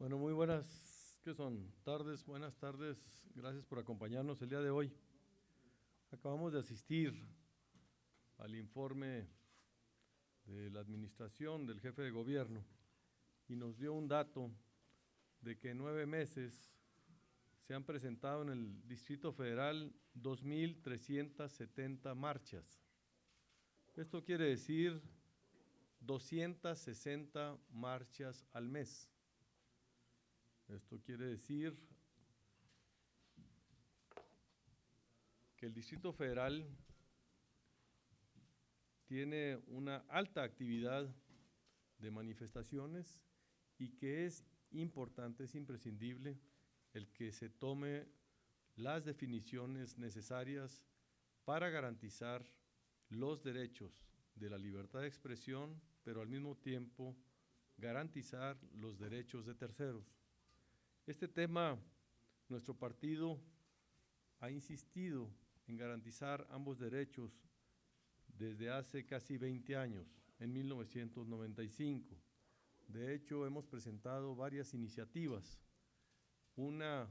Bueno, muy buenas, ¿qué son? Tardes, buenas tardes. Gracias por acompañarnos el día de hoy. Acabamos de asistir al informe de la administración del jefe de gobierno y nos dio un dato de que en 9 meses se han presentado en el Distrito Federal 2.370 marchas. Esto quiere decir 260 marchas al mes. Esto quiere decir que el Distrito Federal tiene una alta actividad de manifestaciones y que es importante, es imprescindible el que se tome las definiciones necesarias para garantizar los derechos de la libertad de expresión, pero al mismo tiempo garantizar los derechos de terceros. Este tema, nuestro partido ha insistido en garantizar ambos derechos desde hace casi 20 años, en 1995. De hecho, hemos presentado varias iniciativas, una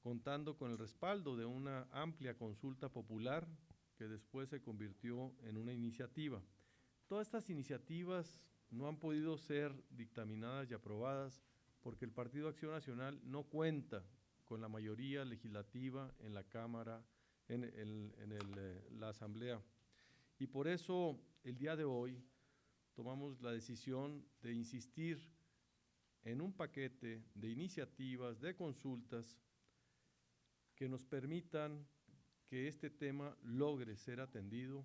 contando con el respaldo de una amplia consulta popular que después se convirtió en una iniciativa. Todas estas iniciativas no han podido ser dictaminadas y aprobadas porque el Partido Acción Nacional no cuenta con la mayoría legislativa en la Cámara, la Asamblea. Y por eso el día de hoy tomamos la decisión de insistir en un paquete de iniciativas, de consultas que nos permitan que este tema logre ser atendido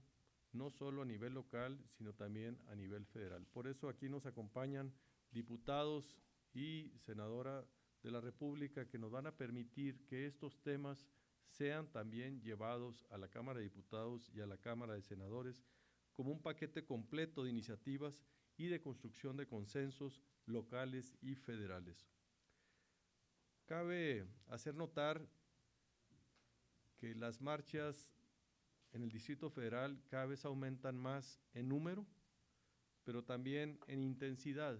no solo a nivel local, sino también a nivel federal. Por eso aquí nos acompañan diputados y senadora de la República que nos van a permitir que estos temas sean también llevados a la Cámara de Diputados y a la Cámara de Senadores como un paquete completo de iniciativas y de construcción de consensos locales y federales. Cabe hacer notar que las marchas en el Distrito Federal cada vez aumentan más en número, pero también en intensidad.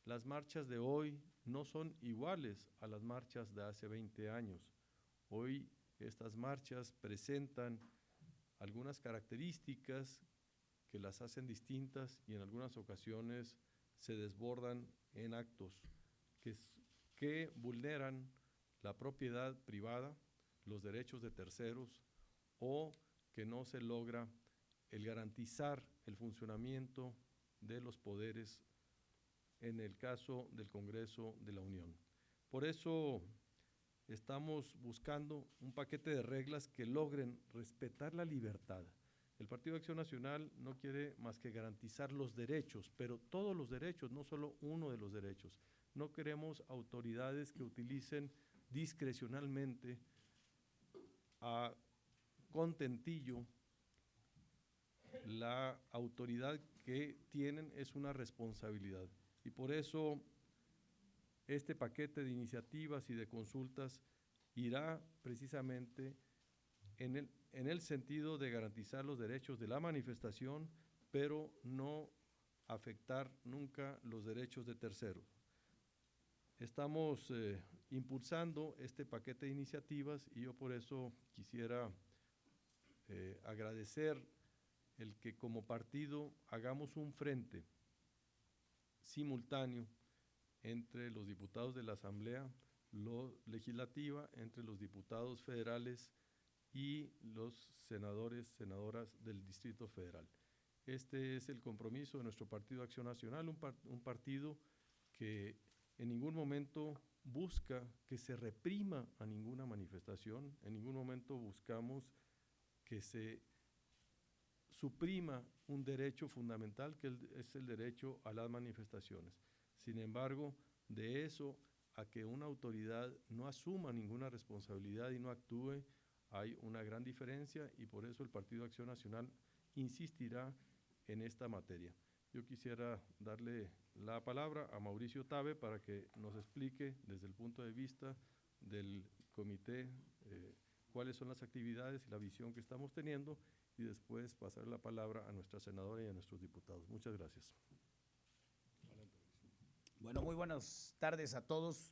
Las marchas de hoy no son iguales a las marchas de hace 20 años. Hoy estas marchas presentan algunas características que las hacen distintas y en algunas ocasiones se desbordan en actos que vulneran la propiedad privada, los derechos de terceros o que no se logra el garantizar el funcionamiento de los poderes en el caso del Congreso de la Unión. Por eso estamos buscando un paquete de reglas que logren respetar la libertad. El Partido de Acción Nacional no quiere más que garantizar los derechos, pero todos los derechos, no solo uno de los derechos. No queremos autoridades que utilicen discrecionalmente a contentillo. La autoridad que tienen es una responsabilidad y por eso este paquete de iniciativas y de consultas irá precisamente en el sentido de garantizar los derechos de la manifestación, pero no afectar nunca los derechos de terceros. Estamos impulsando este paquete de iniciativas y yo por eso quisiera agradecer el que como partido hagamos un frente simultáneo entre los diputados de la Asamblea Legislativa, entre los diputados federales y los senadores, senadoras del Distrito Federal. Este es el compromiso de nuestro Partido Acción Nacional, un partido que en ningún momento busca que se reprima a ninguna manifestación, en ningún momento buscamos que se suprima un derecho fundamental que es el derecho a las manifestaciones. Sin embargo, de eso a que una autoridad no asuma ninguna responsabilidad y no actúe, hay una gran diferencia y por eso el Partido Acción Nacional insistirá en esta materia. Yo quisiera darle la palabra a Mauricio Tabe para que nos explique desde el punto de vista del comité cuáles son las actividades y la visión que estamos teniendo y después pasar la palabra a nuestra senadora y a nuestros diputados. Muchas gracias. Bueno, muy buenas tardes a todos.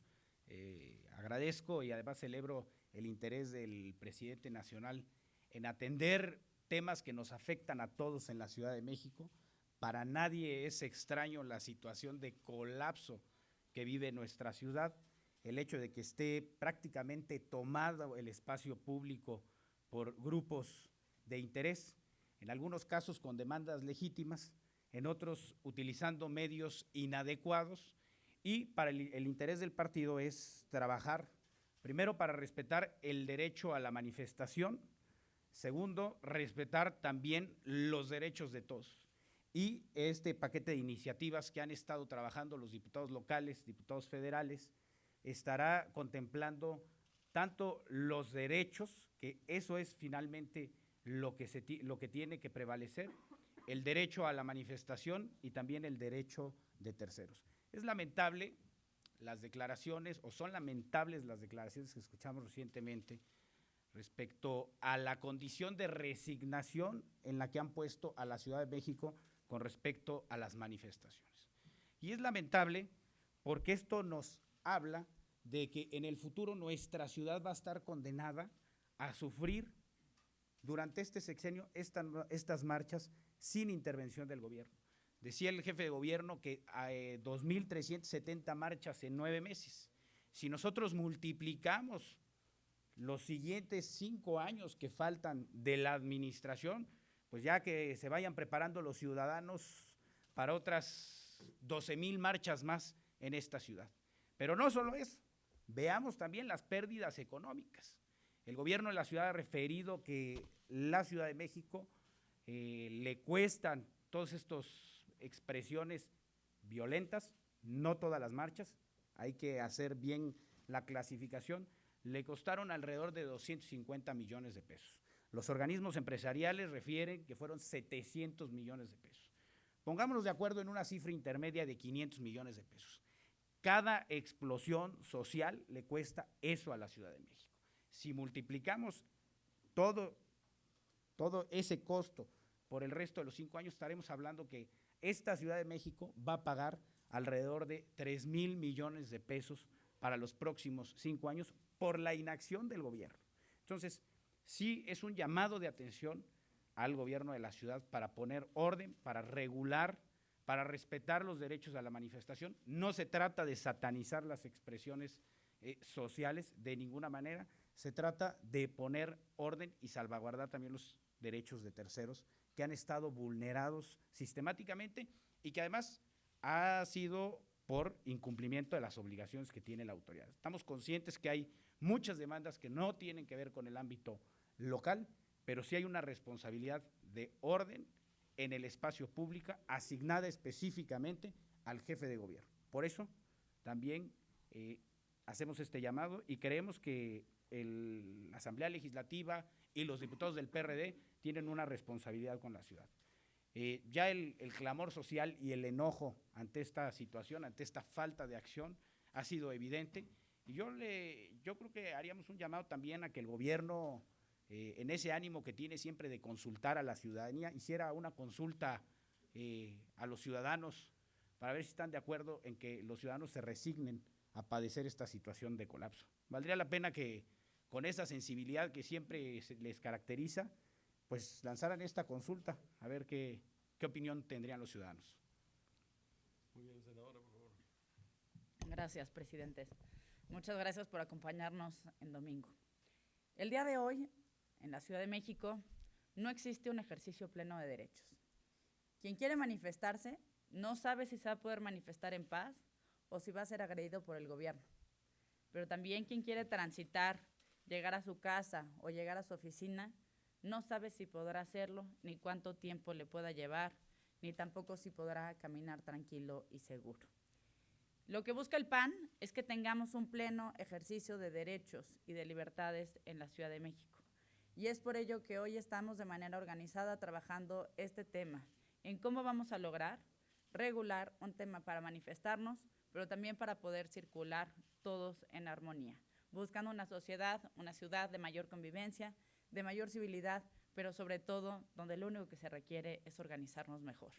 Agradezco y además celebro el interés del presidente nacional en atender temas que nos afectan a todos en la Ciudad de México. Para nadie es extraño la situación de colapso que vive nuestra ciudad, el hecho de que esté prácticamente tomado el espacio público por grupos de interés, en algunos casos con demandas legítimas, en otros utilizando medios inadecuados, y para el interés del partido es trabajar, primero, para respetar el derecho a la manifestación, segundo, respetar también los derechos de todos. Y este paquete de iniciativas que han estado trabajando los diputados locales, diputados federales, estará contemplando tanto los derechos, que eso es finalmente lo que tiene que prevalecer, el derecho a la manifestación y también el derecho de terceros. Es lamentable las declaraciones, o son lamentables las declaraciones que escuchamos recientemente respecto a la condición de resignación en la que han puesto a la Ciudad de México con respecto a las manifestaciones. Y es lamentable porque esto nos habla de que en el futuro nuestra ciudad va a estar condenada a sufrir durante este sexenio estas marchas sin intervención del gobierno. Decía el jefe de gobierno que 2.370 marchas en 9 meses. Si nosotros multiplicamos los siguientes 5 años que faltan de la administración, pues ya que se vayan preparando los ciudadanos para otras 12,000 marchas más en esta ciudad. Pero no solo eso, veamos también las pérdidas económicas. El gobierno de la ciudad ha referido que la Ciudad de México le cuestan todas estas expresiones violentas, no todas las marchas, hay que hacer bien la clasificación, le costaron alrededor de 250 millones de pesos. Los organismos empresariales refieren que fueron 700 millones de pesos. Pongámonos de acuerdo en una cifra intermedia de 500 millones de pesos. Cada explosión social le cuesta eso a la Ciudad de México. Si multiplicamos todo ese costo por el resto de los 5 años, estaremos hablando que esta Ciudad de México va a pagar alrededor de 3,000 millones de pesos para los próximos 5 años por la inacción del gobierno. Entonces, sí es un llamado de atención al gobierno de la ciudad para poner orden, para regular, para respetar los derechos a la manifestación. No se trata de satanizar las expresiones sociales de ninguna manera, se trata de poner orden y salvaguardar también los derechos de terceros que han estado vulnerados sistemáticamente y que además ha sido por incumplimiento de las obligaciones que tiene la autoridad. Estamos conscientes que hay muchas demandas que no tienen que ver con el ámbito local, pero sí hay una responsabilidad de orden en el espacio público asignada específicamente al jefe de gobierno. Por eso también hacemos este llamado y creemos que la Asamblea Legislativa y los diputados del PRD tienen una responsabilidad con la ciudad. Ya el clamor social y el enojo ante esta situación, ante esta falta de acción, ha sido evidente. Y yo creo que haríamos un llamado también a que el gobierno, en ese ánimo que tiene siempre de consultar a la ciudadanía, hiciera una consulta a los ciudadanos para ver si están de acuerdo en que los ciudadanos se resignen a padecer esta situación de colapso. Valdría la pena que con esa sensibilidad que siempre les caracteriza, pues lanzaran esta consulta, a ver qué opinión tendrían los ciudadanos. Muy bien, senadora, por favor. Gracias, presidentes. Muchas gracias por acompañarnos en domingo. El día de hoy, en la Ciudad de México, no existe un ejercicio pleno de derechos. Quien quiere manifestarse no sabe si se va a poder manifestar en paz o si va a ser agredido por el gobierno. Pero también quien quiere transitar, llegar a su casa o llegar a su oficina, no sabe si podrá hacerlo, ni cuánto tiempo le pueda llevar, ni tampoco si podrá caminar tranquilo y seguro. Lo que busca el PAN es que tengamos un pleno ejercicio de derechos y de libertades en la Ciudad de México. Y es por ello que hoy estamos de manera organizada trabajando este tema, en cómo vamos a lograr regular un tema para manifestarnos, pero también para poder circular todos en armonía, buscando una ciudad de mayor convivencia, de mayor civilidad, pero sobre todo donde lo único que se requiere es organizarnos mejor.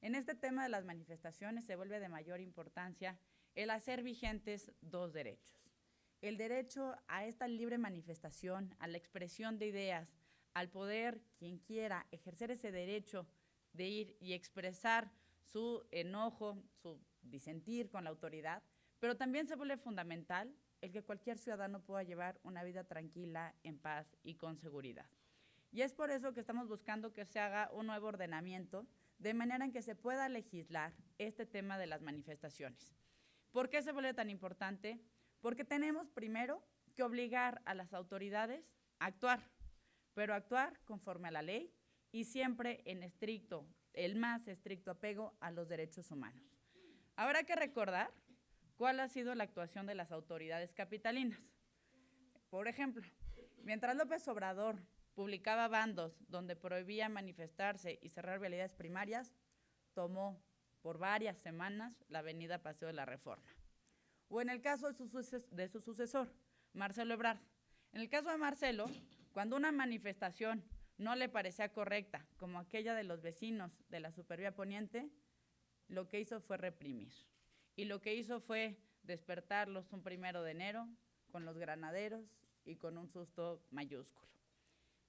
En este tema de las manifestaciones se vuelve de mayor importancia el hacer vigentes dos derechos. El derecho a esta libre manifestación, a la expresión de ideas, al poder, quien quiera, ejercer ese derecho de ir y expresar su enojo, su disentir con la autoridad, pero también se vuelve fundamental el que cualquier ciudadano pueda llevar una vida tranquila, en paz y con seguridad. Y es por eso que estamos buscando que se haga un nuevo ordenamiento de manera en que se pueda legislar este tema de las manifestaciones. ¿Por qué se vuelve tan importante? Porque tenemos primero que obligar a las autoridades a actuar, pero actuar conforme a la ley y siempre en el más estricto apego a los derechos humanos. Habrá que recordar cuál ha sido la actuación de las autoridades capitalinas. Por ejemplo, mientras López Obrador publicaba bandos donde prohibía manifestarse y cerrar vialidades primarias, tomó por varias semanas la avenida Paseo de la Reforma. O en el caso de su sucesor, Marcelo Ebrard. En el caso de Marcelo, cuando una manifestación no le parecía correcta, como aquella de los vecinos de la Supervía Poniente, lo que hizo fue reprimir. Y lo que hizo fue despertarlos un 1 de enero con los granaderos y con un susto mayúsculo.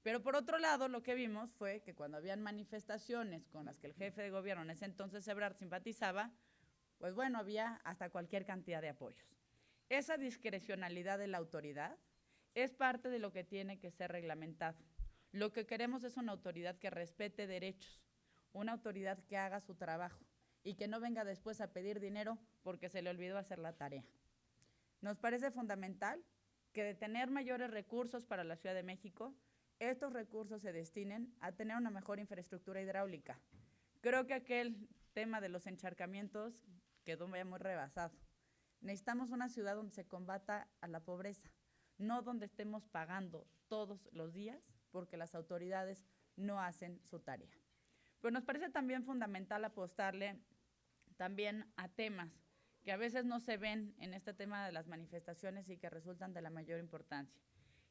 Pero por otro lado, lo que vimos fue que cuando habían manifestaciones con las que el jefe de gobierno en ese entonces Ebrard simpatizaba, pues bueno, había hasta cualquier cantidad de apoyos. Esa discrecionalidad de la autoridad es parte de lo que tiene que ser reglamentado. Lo que queremos es una autoridad que respete derechos, una autoridad que haga su trabajo y que no venga después a pedir dinero porque se le olvidó hacer la tarea. Nos parece fundamental que de tener mayores recursos para la Ciudad de México, estos recursos se destinen a tener una mejor infraestructura hidráulica. Creo que aquel tema de los encharcamientos quedó muy rebasado. Necesitamos una ciudad donde se combata a la pobreza, no donde estemos pagando todos los días porque las autoridades no hacen su tarea. Pero nos parece también fundamental apostarle también a temas que a veces no se ven en este tema de las manifestaciones y que resultan de la mayor importancia.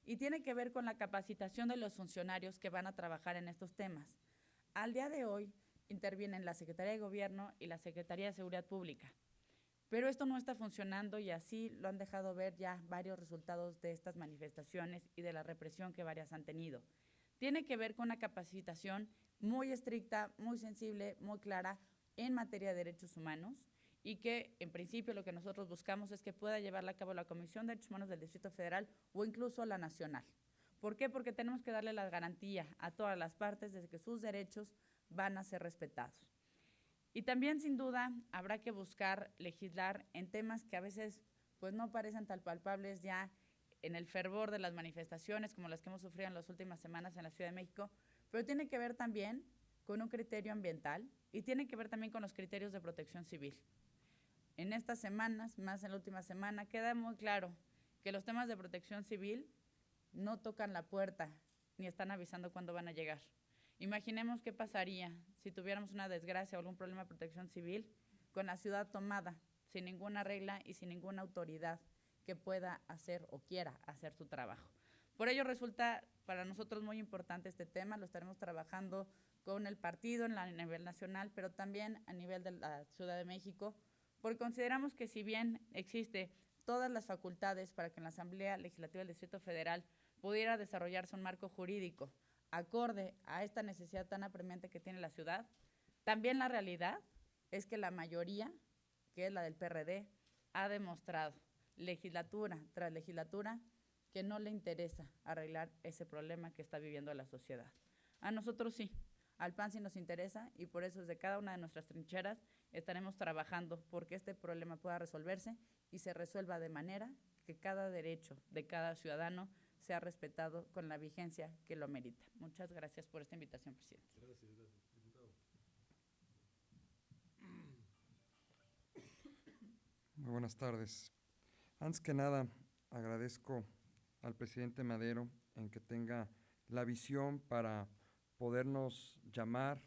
Y tiene que ver con la capacitación de los funcionarios que van a trabajar en estos temas. Al día de hoy intervienen la Secretaría de Gobierno y la Secretaría de Seguridad Pública. Pero esto no está funcionando y así lo han dejado ver ya varios resultados de estas manifestaciones y de la represión que varias han tenido. Tiene que ver con una capacitación muy estricta, muy sensible, muy clara en materia de derechos humanos y que en principio lo que nosotros buscamos es que pueda llevarla a cabo la Comisión de Derechos Humanos del Distrito Federal o incluso la nacional. ¿Por qué? Porque tenemos que darle la garantía a todas las partes de que sus derechos van a ser respetados. Y también, sin duda, habrá que buscar legislar en temas que a veces pues, no parecen tan palpables ya en el fervor de las manifestaciones como las que hemos sufrido en las últimas semanas en la Ciudad de México, pero tiene que ver también con un criterio ambiental y tiene que ver también con los criterios de protección civil. En estas semanas, más en la última semana, queda muy claro que los temas de protección civil no tocan la puerta ni están avisando cuándo van a llegar. Imaginemos qué pasaría si tuviéramos una desgracia o algún problema de protección civil con la ciudad tomada, sin ninguna regla y sin ninguna autoridad que pueda hacer o quiera hacer su trabajo. Por ello resulta para nosotros muy importante este tema, lo estaremos trabajando con el partido a nivel nacional, pero también a nivel de la Ciudad de México, porque consideramos que si bien existe todas las facultades para que en la Asamblea Legislativa del Distrito Federal pudiera desarrollarse un marco jurídico acorde a esta necesidad tan apremiante que tiene la ciudad, también la realidad es que la mayoría, que es la del PRD, ha demostrado legislatura tras legislatura que no le interesa arreglar ese problema que está viviendo la sociedad. A nosotros sí, al PAN sí nos interesa y por eso desde cada una de nuestras trincheras estaremos trabajando porque este problema pueda resolverse y se resuelva de manera que cada derecho de cada ciudadano sea respetado con la vigencia que lo merita. Muchas gracias por esta invitación, presidente. Gracias, diputado. Muy buenas tardes. Antes que nada, agradezco al presidente Madero en que tenga la visión para podernos llamar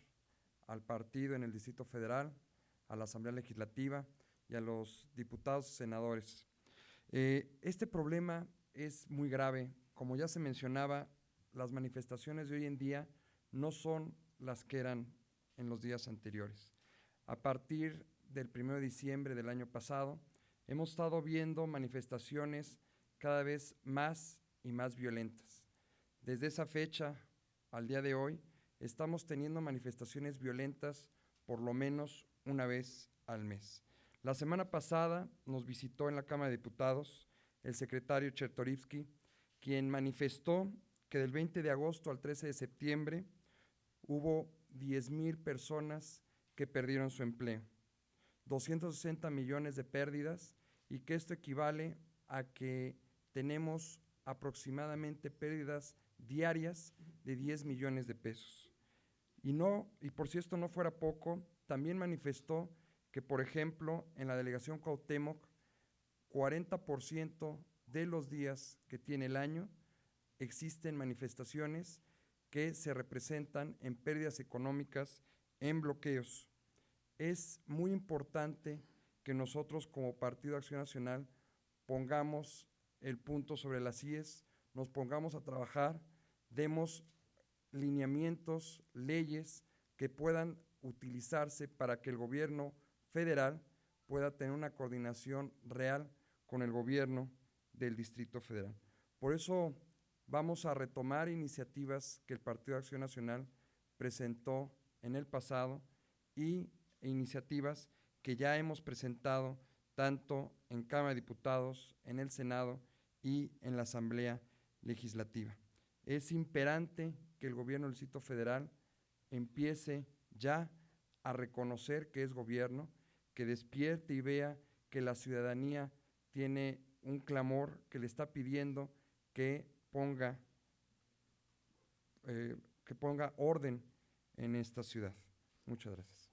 al partido en el Distrito Federal, a la Asamblea Legislativa y a los diputados y senadores. Este problema es muy grave. Como ya se mencionaba, las manifestaciones de hoy en día no son las que eran en los días anteriores. a partir del 1 de diciembre del año pasado, hemos estado viendo manifestaciones cada vez más y más violentas. Desde esa fecha al día de hoy, estamos teniendo manifestaciones violentas por lo menos una vez al mes. La semana pasada nos visitó en la Cámara de Diputados el secretario Chertorivsky, quien manifestó que del 20 de agosto al 13 de septiembre hubo 10,000 personas que perdieron su empleo, 260 millones de pérdidas, y que esto equivale a que tenemos aproximadamente pérdidas diarias de 10 millones de pesos. Y por si esto no fuera poco, también manifestó que, por ejemplo, en la delegación Cuauhtémoc, 40% de los días que tiene el año existen manifestaciones que se representan en pérdidas económicas, en bloqueos. Es muy importante que nosotros como Partido Acción Nacional pongamos el punto sobre las IES, nos pongamos a trabajar, demos lineamientos, leyes que puedan utilizarse para que el gobierno federal pueda tener una coordinación real con el gobierno del Distrito Federal. Por eso vamos a retomar iniciativas que el Partido de Acción Nacional presentó en el pasado y iniciativas que ya hemos presentado tanto en Cámara de Diputados, en el Senado y en la Asamblea Legislativa. Es imperante que el gobierno del Distrito Federal empiece ya a reconocer que es gobierno, que despierte y vea que la ciudadanía tiene un clamor que le está pidiendo que ponga orden en esta ciudad. Muchas gracias.